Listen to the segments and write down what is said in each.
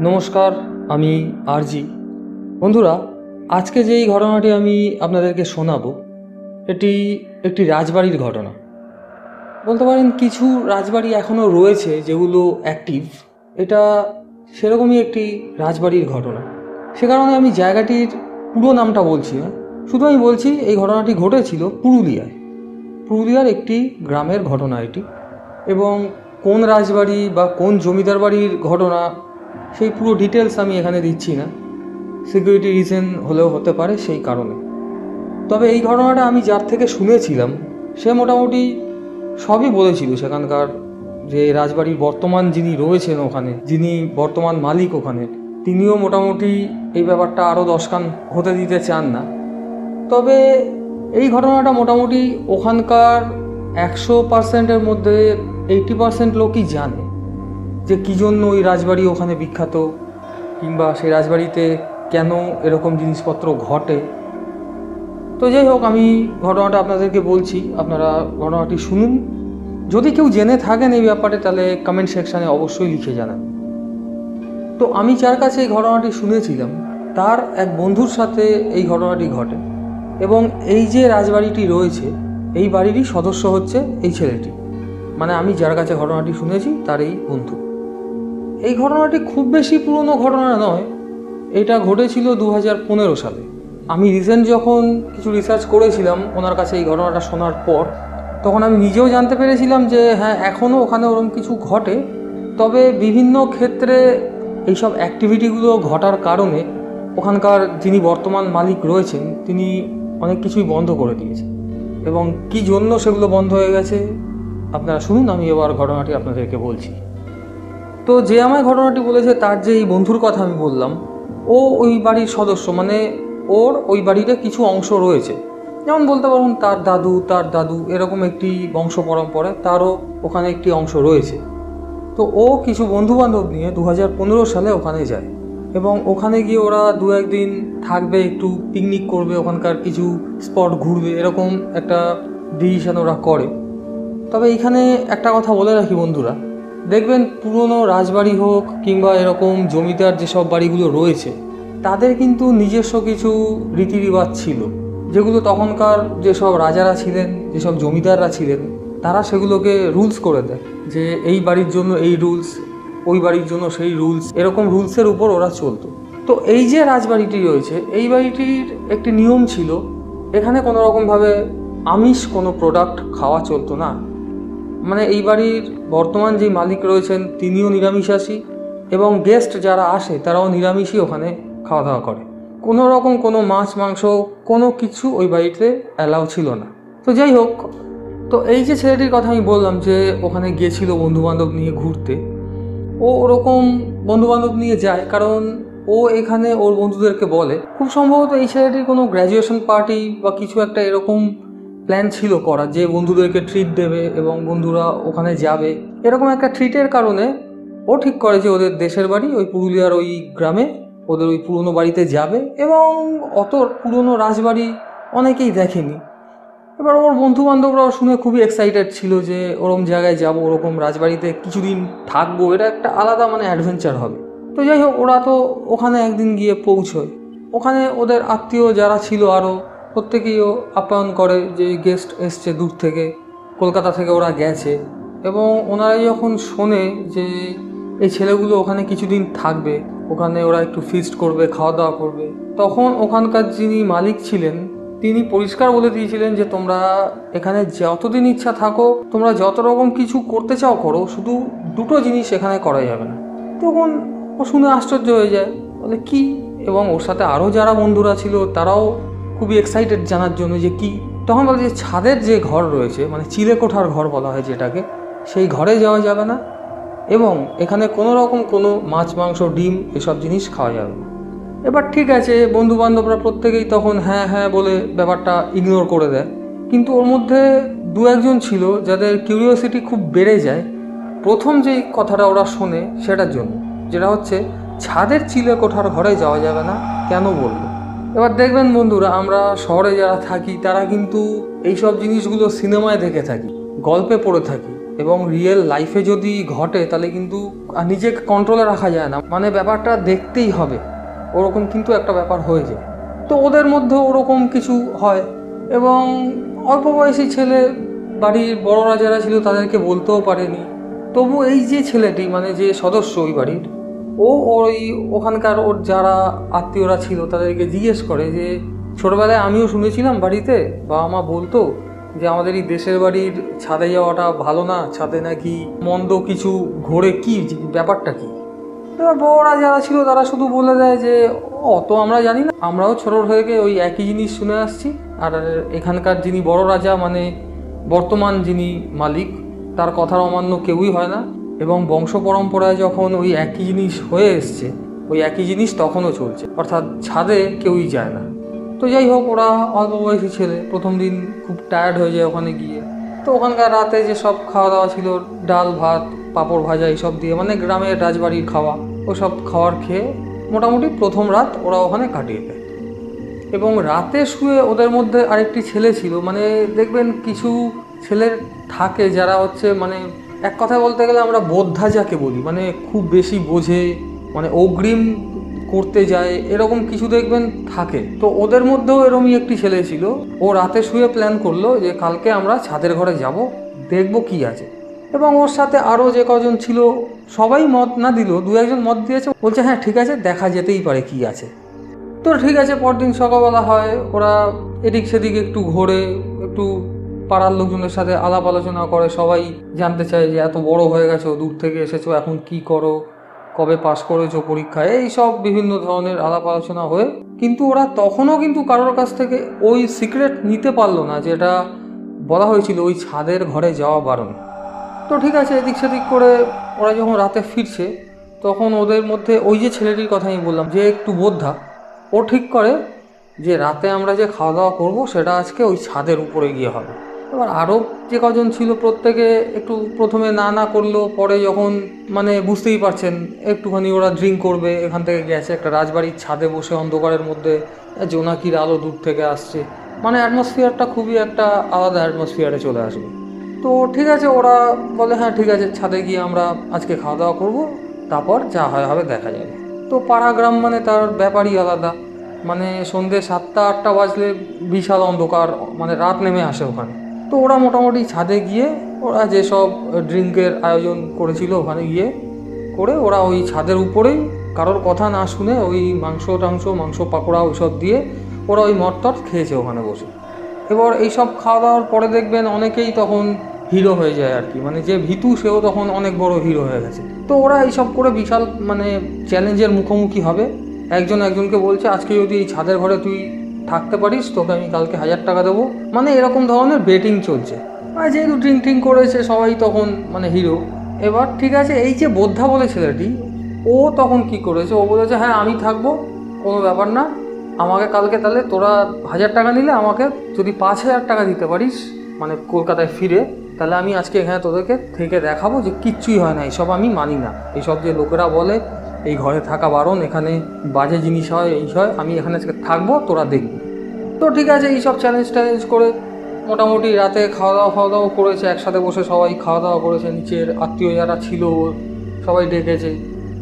নমস্কার, আমি আরজি। বন্ধুরা, আজকে যেই ঘটনাটি আমি আপনাদেরকে শোনাবো এটি একটি রাজবাড়ির ঘটনা। বলতে পারেন কিছু রাজবাড়ি এখনও রয়েছে যেগুলো অ্যাক্টিভ। এটা সেরকমই একটি রাজবাড়ির ঘটনা। সে কারণে আমি জায়গাটির পুরো নামটা বলছি না, শুধু আমি বলছি এই ঘটনাটি ঘটেছিল পুরুলিয়ার একটি গ্রামের ঘটনা এটি। এবং কোন রাজবাড়ি বা কোন জমিদার বাড়ির ঘটনা সেই পুরো ডিটেলস আমি এখানে দিচ্ছি না, সিকিউরিটি রিজন হলেও হতে পারে সেই কারণে। তবে এই ঘটনাটা আমি যার থেকে শুনেছিলাম সে মোটামুটি সবই বলেছিল। সেখানকার যে রাজবাড়ির বর্তমান যিনি রয়েছেন ওখানে, যিনি বর্তমান মালিক ওখানে, তিনিও মোটামুটি এই ব্যাপারটা আরও 10 কান হতে দিতে চান না। তবে এই ঘটনাটা মোটামুটি ওখানকার 100%-এর মধ্যে 80% লোকই জানে যে কী জন্য ওই রাজবাড়ি ওখানে বিখ্যাত, কিংবা সেই রাজবাড়িতে কেন এরকম জিনিসপত্র ঘটে। তো যাই হোক, আমি ঘটনাটা আপনাদেরকে বলছি, আপনারা ঘটনাটি শুনুন। যদি কেউ জেনে থাকেন এই ব্যাপারে তাহলে কমেন্ট সেকশানে অবশ্যই লিখে জানান। তো আমি যার কাছে এই ঘটনাটি শুনেছিলাম তার এক বন্ধুর সাথে এই ঘটনাটি ঘটে। এবং এই যে রাজবাড়িটি রয়েছে এই বাড়িরই সদস্য হচ্ছে এই ছেলেটি, মানে আমি যার কাছে ঘটনাটি শুনেছি তার এই বন্ধু। এই ঘটনাটি খুব বেশি পুরনো ঘটনা নয়, এটা ঘটেছিল 2015 সালে। আমি রিসেন্ট যখন কিছু রিসার্চ করেছিলাম ওনার কাছে এই ঘটনাটা শোনার পর, তখন আমি নিজেও জানতে পেরেছিলাম যে হ্যাঁ, এখনও ওখানে ওরকম কিছু ঘটে। তবে বিভিন্ন ক্ষেত্রে এইসব অ্যাক্টিভিটিগুলো ঘটার কারণে ওখানকার যিনি বর্তমান মালিক রয়েছেন তিনি অনেক কিছুই বন্ধ করে দিয়েছেন। এবং কী জন্য সেগুলো বন্ধ হয়ে গেছে আপনারা শুনুন, আমি এবার ঘটনাটি আপনাদেরকে বলছি। তো যে আমায় ঘটনাটি বলেছে তার যে এই বন্ধুর কথা আমি বললাম, ও ওই বাড়ির সদস্য, মানে ওর ওই বাড়িতে কিছু অংশ রয়েছে। যেমন বলতে পারুন তার দাদু এরকম একটি বংশ পরম্পরায় তারও ওখানে একটি অংশ রয়েছে। তো ও কিছু বন্ধুবান্ধব নিয়ে 2015 সালে ওখানে যায় এবং ওখানে গিয়ে ওরা 2-1 দিন থাকবে, একটু পিকনিক করবে, ওখানকার কিছু স্পট ঘুরবে, এরকম একটা ডিসিশন ওরা করে। তবে এইখানে একটা কথা বলে রাখি বন্ধুরা, দেখবেন পুরনো রাজবাড়ি হোক কিংবা এরকম জমিদার যেসব বাড়িগুলো রয়েছে তাদের কিন্তু নিজস্ব কিছু রীতিরিবাজ ছিল, যেগুলো তখনকার যেসব রাজারা ছিলেন, যেসব জমিদাররা ছিলেন, তারা সেগুলোকে রুলস করে দেয় যে এই বাড়ির জন্য এই রুলস, ওই বাড়ির জন্য সেই রুলস, এরকম রুলসের উপর ওরা চলতো। তো এই যে রাজবাড়িটি রয়েছে এই বাড়িটির একটি নিয়ম ছিল, এখানে কোনো রকমভাবে আমিষ কোনো প্রোডাক্ট খাওয়া চলতো না। মানে এই বাড়ির বর্তমান যে মালিক রয়েছেন তিনিও নিরামিষাশী এবং গেস্ট যারা আসে তারাও নিরামিষই ওখানে খাওয়া দাওয়া করে। কোনো রকম কোনো মাছ মাংস কোনো কিছু ওই বাড়িতে অ্যালাউ ছিল না। তো যাই হোক, তো এই যে ছেলেটির কথা আমি বললাম যে ওখানে গিয়েছিল বন্ধুবান্ধব নিয়ে ঘুরতে, ও ওরকম বন্ধুবান্ধব নিয়ে যায় কারণ ও এখানে ওর বন্ধুদেরকে বলে, খুব সম্ভবত এই ছেলেটির কোনো গ্র্যাজুয়েশন পার্টি বা কিছু একটা এরকম প্ল্যান ছিল করা, যে বন্ধুদেরকে ট্রিট দেবে এবং বন্ধুরা ওখানে যাবে। এরকম একটা ট্রিটের কারণে ও ঠিক করে যে ওদের দেশের বাড়ি ওই পুরুলিয়ার ওই গ্রামে ওদের ওই পুরনো বাড়িতে যাবে। এবং অত পুরনো রাজবাড়ি অনেকেই দেখেনি। এবার ওর বন্ধুবান্ধবরাও শুনে খুবই এক্সাইটেড ছিল যে ওরকম জায়গায় যাব, ওরকম রাজবাড়িতে কিছুদিন থাকবো, এটা একটা আলাদা মানে অ্যাডভেঞ্চার হবে। তো যাই হোক, ওরা তো ওখানে একদিন গিয়ে পৌঁছয়। ওখানে ওদের আত্মীয় যারা ছিল আরও প্রত্যেকেইও আপ্যায়ন করে যে গেস্ট এসছে দূর থেকে, কলকাতা থেকে ওরা গেছে। এবং ওনারা যখন শোনে যে এই ছেলেগুলো ওখানে কিছুদিন থাকবে, ওখানে ওরা একটু ফিস্ট করবে, খাওয়া দাওয়া করবে, তখন ওখানকার যিনি মালিক ছিলেন তিনি পরিষ্কার বলে দিয়েছিলেন যে তোমরা এখানে যতদিন ইচ্ছা থাকো, তোমরা যত রকম কিছু করতে চাও করো, শুধু দুটো জিনিস এখানে করা যাবে না। তখন ও শুনে আশ্চর্য হয়ে যায়, বলে কি? এবং ওর সাথে আরও যারা বন্ধুরা ছিল তারাও খুবই এক্সাইটেড জানার জন্য যে কি। তখন বলে যে ছাদের যে ঘর রয়েছে, মানে চিলেকোঠার ঘর বলা হয় যেটাকে, সেই ঘরে যাওয়া যাবে না এবং এখানে কোনো রকম কোনো মাছ মাংস ডিম এসব জিনিস খাওয়া যাবে না। এবার ঠিক আছে, বন্ধুবান্ধবরা প্রত্যেকেই তখন হ্যাঁ হ্যাঁ বলে ব্যাপারটা ইগনোর করে দেয়। কিন্তু ওর মধ্যে 2-1 জন ছিল যাদের কিউরিওসিটি খুব বেড়ে যায় প্রথম যেই কথাটা ওরা শোনে সেটার জন্য, যেটা হচ্ছে ছাদের চিলেকোঠার ঘরে যাওয়া যাবে না, কেন বললো। এবার দেখবেন বন্ধুরা, আমরা শহরে যারা থাকি তারা কিন্তু এইসব জিনিসগুলো সিনেমায় দেখে থাকি, গল্পে পড়ে থাকি, এবং রিয়েল লাইফে যদি ঘটে তাহলে কিন্তু নিজেকে কন্ট্রোলে রাখা যায় না, মানে ব্যাপারটা দেখতেই হবে, ওরকম কিন্তু একটা ব্যাপার হয়ে যায়। তো ওদের মধ্যে ওরকম কিছু হয় এবং অল্প বয়সী ছেলে, বাড়ির বড়রা যারা ছিল তাদেরকে বলতেও পারেনি। তবু এই যে ছেলেটি, মানে যে সদস্য ওই বাড়ির, ওই ওখানকার ওর যারা আত্মীয়রা ছিল তাদেরকে জিজ্ঞেস করে যে ছোটবেলায় আমিও শুনেছিলাম বাড়িতে বাবা মা বলতো যে আমাদের এই দেশের বাড়ির ছাদে যাওয়াটা ভালো না, ছাদে নাকি মন্দ কিছু ঘোরে, কি ব্যাপারটা কি? এবার বড়রা যারা ছিল তারা শুধু বলে দেয় যে অত আমরা জানি না, আমরাও ছোট থেকে ওই একই জিনিস শুনে আসছি। আর এখানকার যিনি বড় রাজা, মানে বর্তমান যিনি মালিক, তার কথার অমান্য কেউই হয় না এবং বংশ পরম্পরায় যখন ওই একই জিনিস হয়ে এসছে, ওই একই জিনিস তখনও চলছে, অর্থাৎ ছাদে কেউই যায় না। তো যাই হোক, ওরা অল্প বয়সী ছেলে, প্রথম দিন খুব টায়ার্ড হয়ে যায় ওখানে গিয়ে। তো ওখানকার রাতে যে সব খাওয়া দাওয়া ছিল, ডাল ভাত পাঁপড় ভাজা এইসব দিয়ে, মানে গ্রামের রাজবাড়ির খাওয়া, ওসব খাওয়ার খেয়ে মোটামুটি প্রথম রাত ওরা ওখানে কাটিয়ে দেয়। এবং রাতে শুয়ে ওদের মধ্যে আরেকটি ছেলে ছিল, মানে দেখবেন কিছু ছেলের থাকে যারা হচ্ছে, মানে এক কথায় বলতে গেলে আমরা বোদ্ধা যাকে বলি, মানে খুব বেশি বোঝে, মানে অগ্রিম করতে যায়, এরকম কিছু দেখবেন থাকে। তো ওদের মধ্যেও এরকমই একটি ছেলে ছিল। ও রাতে শুয়ে প্ল্যান করলো যে কালকে আমরা ছাদের ঘরে যাব, দেখবো কি আছে। এবং ওর সাথে আরও যে কজন ছিল সবাই মত না দিলেও দু একজন মত দিয়েছে, বলছে হ্যাঁ ঠিক আছে, দেখা যেতেই পারে কি আছে। তো ঠিক আছে, পরদিন সকালবেলা হয়, ওরা এদিক সেদিক একটু ঘোরে, একটু পাড়ার লোকজনের সাথে আলাপ আলোচনা করে, সবাই জানতে চায় যে এত বড় হয়ে গেছো, দূর থেকে এসেছো, এখন কি করো, কবে পাস করেছো পরীক্ষায়, এই সব বিভিন্ন ধরনের আলাপ আলোচনা হয়ে কিন্তু ওরা তখনও কিন্তু কারোর কাছ থেকে ওই সিক্রেট নিতে পারলো না যেটা বলা হয়েছিল ওই ছাদের ঘরে যাওয়া বারণ। তো ঠিক আছে, এদিক সেদিক করে ওরা যখন রাতে ফিরছে তখন ওদের মধ্যে ওই যে ছেলেটির কথা আমি বললাম যে একটু বোদ্ধা, ও ঠিক করে যে রাতে আমরা যে খাওয়া দাওয়া করবো সেটা আজকে ওই ছাদের উপরে গিয়ে হবে। এবার আরও যে কজন ছিল প্রত্যেকে একটু প্রথমে না না করলো, পরে যখন মানে বুঝতেই পারছেন একটুখানি ওরা ড্রিঙ্ক করবে, এখান থেকে গেছে একটা রাজবাড়ির ছাদে বসে অন্ধকারের মধ্যে, জোনাকির আলো দূর থেকে আসছে, মানে অ্যাটমসফিয়ারটা খুবই একটা আলাদা অ্যাটমসফিয়ারে চলে আসবে। তো ঠিক আছে, ওরা বলে হ্যাঁ ঠিক আছে, ছাদে গিয়ে আমরা আজকে খাওয়া দাওয়া করবো, তারপর যা হয় হবে দেখা যাবে। তো পাড়া গ্রাম মানে তার ব্যাপারই আলাদা, মানে সন্ধ্যে 7টা-8টা বাজলে বিশাল অন্ধকার, মানে রাত নেমে আসে ওখানে। তো ওরা মোটামুটি ছাদে গিয়ে ওরা যেসব ড্রিঙ্কের আয়োজন করেছিল ওখানে গিয়ে করে ওরা ওই ছাদের উপরেই কারোর কথা না শুনে ওই মাংস পাকোড়া ওইসব দিয়ে ওরা ওই মদ টদ খেয়েছে ওখানে বসে। এবার এইসব খাওয়া দাওয়ার পরে দেখবেন অনেকেই তখন হিরো হয়ে যায় আর কি, মানে যে ভীতু সেও তখন অনেক বড় হিরো হয়ে গেছে। তো ওরা এইসব করে বিশাল মানে চ্যালেঞ্জের মুখোমুখি হবে। একজন একজনকে বলছে আজকে যদি এই ছাদের ঘরে তুই থাকতে পারিস তোকে আমি কালকে 1000 টাকা দেবো, মানে এরকম ধরনের বেটিং চলছে। আর যেহেতু ড্রিঙ্ক করেছে সবাই তখন মানে হিরো। এবার ঠিক আছে, এই যে বোদ্ধা বলে ছেলেটি, ও তখন কি করেছে, ও বলেছে হ্যাঁ আমি থাকবো, কোনো ব্যাপার না, আমাকে কালকে তাহলে তোরা 1000 টাকা নিলে আমাকে যদি 5000 টাকা দিতে পারিস মানে কলকাতায় ফিরে, তাহলে আমি আজকে এখানে তোদেরকে থেকে দেখাবো যে কিচ্ছুই হয় না, এইসব আমি মানি না, এইসব যে লোকেরা বলে এই ঘরে থাকা বারণ, এখানে বাজে জিনিস হয়, এই হয়, আমি এখানে আজকে থাকবো, তোরা দেখবি। তো ঠিক আছে, এইসব চ্যালেঞ্জ করে মোটামুটি রাতে খাওয়া দাওয়া করেছে, একসাথে বসে সবাই খাওয়া দাওয়া করেছে, নিচের আত্মীয় যারা ছিল সবাই ডেকেছে,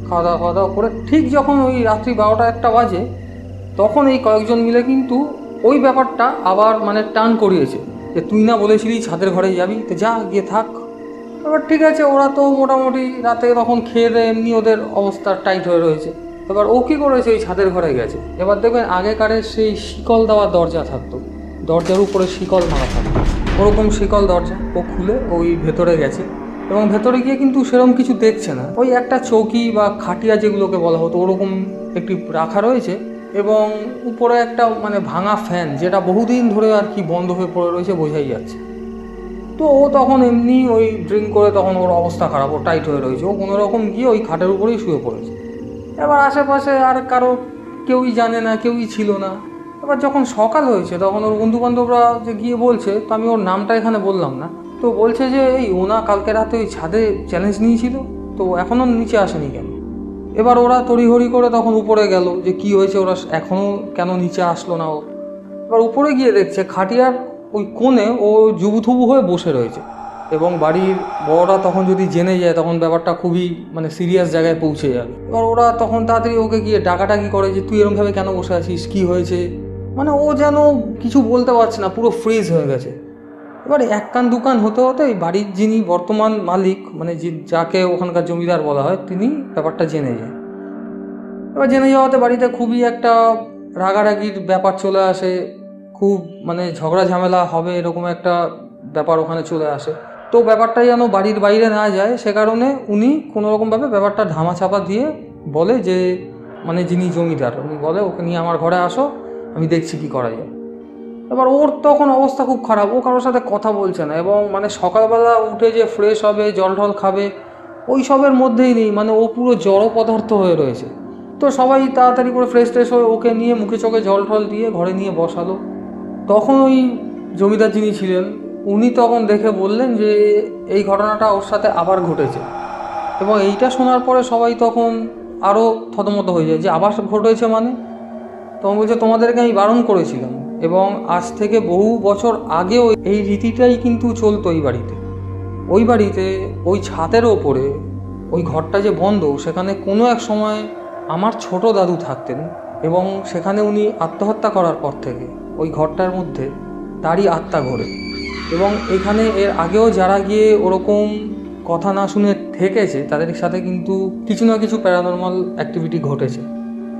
খাওয়া দাওয়া করে ঠিক যখন ওই রাত্রি 12টা-1টা বাজে তখন এই কয়েকজন মিলে কিন্তু ওই ব্যাপারটা আবার মানে টার্ন করিয়েছে যে তুই না বলেছিলি ছাদের ঘরে যাবি, তো যা গিয়ে থাক। এবার ঠিক আছে, ওরা তো মোটামুটি রাতে তখন খেয়ে দেয়, এমনি ওদের অবস্থা টাইট হয়ে রয়েছে। এবার ও কী করেছে, ওই ছাদের ঘরে গেছে। এবার দেখবেন আগেকারের সেই শিকল দেওয়া দরজা থাকতো, দরজার উপরে শিকল মারা থাকতো, ওরকম শিকল দরজা ও খুলে ওই ভেতরে গেছে এবং ভেতরে গিয়ে কিন্তু সেরকম কিছু দেখছে না, ওই একটা চৌকি বা খাটিয়া যেগুলোকে বলা হতো ওরকম একটি রাখা রয়েছে এবং উপরে একটা মানে ভাঙা ফ্যান যেটা বহুদিন ধরে আর কি বন্ধ হয়ে পড়ে রয়েছে, বোঝাই যাচ্ছে। তো ও তখন এমনি ওই ড্রিঙ্ক করে তখন ওর অবস্থা খারাপ, ও টাইট হয়ে রয়েছে, ও কোনোরকম গিয়ে ওই খাটের উপরেই শুয়ে পড়েছে। এবার আশেপাশে আর কারো কেউই জানে না, কেউই ছিল না। এবার যখন সকাল হয়েছে তখন ওর বন্ধুবান্ধবরা যে গিয়ে বলছে, তো আমি ওর নামটা এখানে বললাম না, তো বলছে যে এই ওনা কালকে রাতে ওই ছাদে চ্যালেঞ্জ নিয়েছিল, তো এখনও নিচে আসেনি কেন। এবার ওরা তড়িঘড়ি করে তখন উপরে গেল যে কি হয়েছে, ওরা এখনও কেন নিচে আসলো না। ও এবার উপরে গিয়ে দেখছে খাটিয়ার ওই কোণে ও জুবুথুবু হয়ে বসে রয়েছে এবং বাড়ির বড়রা তখন যদি জেনে যায় তখন ব্যাপারটা খুবই মানে সিরিয়াস জায়গায় পৌঁছে যাবে। এবার ওরা তখন তাড়াতাড়ি ওকে গিয়ে ডাকাডাকি করে যে তুই এরকমভাবে কেন বসে আছিস, কী হয়েছে। মানে ও যেন কিছু বলতে পারছে না, পুরো ফ্রিজ হয়ে গেছে। এবার এক কান দুকান হতে হতে এই বাড়ির যিনি বর্তমান মালিক, মানে যাকে ওখানকার জমিদার বলা হয়, তিনি ব্যাপারটা জেনে যায়। এবার জেনে যাওয়াতে বাড়িতে খুবই একটা রাগারাগির ব্যাপার চলে আসে, খুব মানে ঝগড়া ঝামেলা হবে এরকম একটা ব্যাপার ওখানে চলে আসে। তো ব্যাপারটা যেন বাড়ির বাইরে না যায় সে কারণে উনি কোনোরকমভাবে ব্যাপারটা ধামাচাপা দিয়ে বলে যে, মানে যিনি জমিদার উনি বলে ওকে নিয়ে আমার ঘরে আসো, আমি দেখছি কি করা যায়। এবার ওর তখন অবস্থা খুব খারাপ, ও কারোর সাথে কথা বলছে না, এবং মানে সকালবেলা উঠে যে ফ্রেশ হবে, জল টল খাবে, ওই সবের মধ্যেই নেই, মানে ও পুরো জড় পদার্থ হয়ে রয়েছে। তো সবাই তাড়াতাড়ি করে ফ্রেশ ট্রেশ হয়ে ওকে নিয়ে মুখে চোখে জল টল দিয়ে ঘরে নিয়ে বসালো। তখন ওই জমিদার যিনি ছিলেন উনি তখন দেখে বললেন যে এই ঘটনাটা ওর সাথে আবার ঘটেছে। এবং এইটা শোনার পরে সবাই তখন আরও থতমত হয়ে যায় যে আবার ঘটেছে মানে। তখন বলছে তোমাদেরকে আমি বারণ করেছিলাম, এবং আজ থেকে বহু বছর আগেও এই রীতিটাই কিন্তু চলতো এই বাড়িতে। ওই বাড়িতে ওই ছাদের ওপরে ওই ঘরটা যে বন্ধ, সেখানে কোনো এক সময় আমার ছোট দাদু থাকতেন, এবং সেখানে উনি আত্মহত্যা করার পর থেকে ওই ঘরটার মধ্যে তারই আত্মা ঘোরে। এবং এখানে এর আগেও যারা গিয়ে ওরকম কথা না শুনে থেকেছে তাদের সাথে কিন্তু কিছু না কিছু প্যারানর্মাল অ্যাক্টিভিটি ঘটেছে।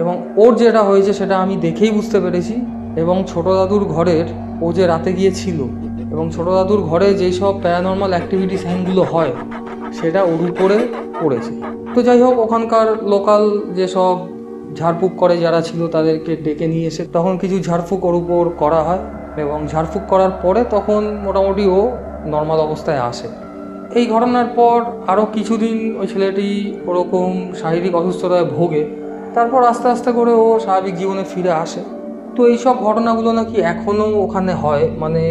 এবং ওর যেটা হয়েছে সেটা আমি দেখেই বুঝতে পেরেছি। এবং ছোটো দাদুর ঘরের ও যে রাতে গিয়েছিল, এবং ছোটো দাদুর ঘরে যেই সব প্যারানর্মাল অ্যাক্টিভিটি সাইনগুলো হয় সেটা ওর উপরে পড়েছে। তো যাই হোক, ওখানকার লোকাল যেসব ঝাড়ফুঁক করে যারা ছিল তাদেরকে ডেকে নিয়ে এসে তখন কিছু ঝাড়ফুঁক ওর উপর করা হয়, এবং ঝাড়ফুঁক করার পরে তখন মোটামুটি ও নর্মাল অবস্থায় আসে। এই ঘটনার পর আরও কিছুদিন ওই ছেলেটি ওরকম শারীরিক অসুস্থতায় ভোগে, তারপর আস্তে আস্তে করে ও স্বাভাবিক জীবনে ফিরে আসে। তো এইসব ঘটনাগুলো নাকি এখনও ওখানে হয়, মানে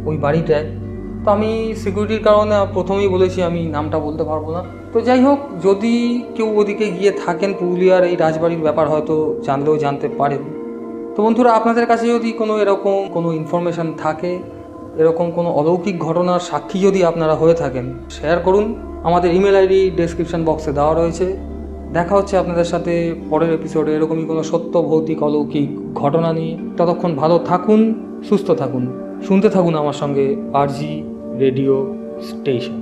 ওই বাড়িটায়। তো আমি সিকিউরিটির কারণে প্রথমেই বলেছি আমি নামটা বলতে পারবো না। তো যাই হোক, যদি কেউ ওদিকে গিয়ে থাকেন পুরুলিয়ার এই রাজবাড়ির ব্যাপার হয়তো জানলেও জানতে পারেন। তো বন্ধুরা, আপনাদের কাছে যদি কোনো এরকম কোনো ইনফরমেশান থাকে, এরকম কোনো অলৌকিক ঘটনার সাক্ষী যদি আপনারা হয়ে থাকেন, শেয়ার করুন। আমাদের ইমেল আইডি ডেসক্রিপশন বক্সে দেওয়া রয়েছে। দেখা হচ্ছে আপনাদের সাথে পরের এপিসোডে এরকমই কোনো সত্য ভৌতিক অলৌকিক ঘটনা নিয়ে। ততক্ষণ ভালো থাকুন, সুস্থ থাকুন, শুনতে থাকুন আমার সঙ্গে আরজি রেডিও স্টেশন।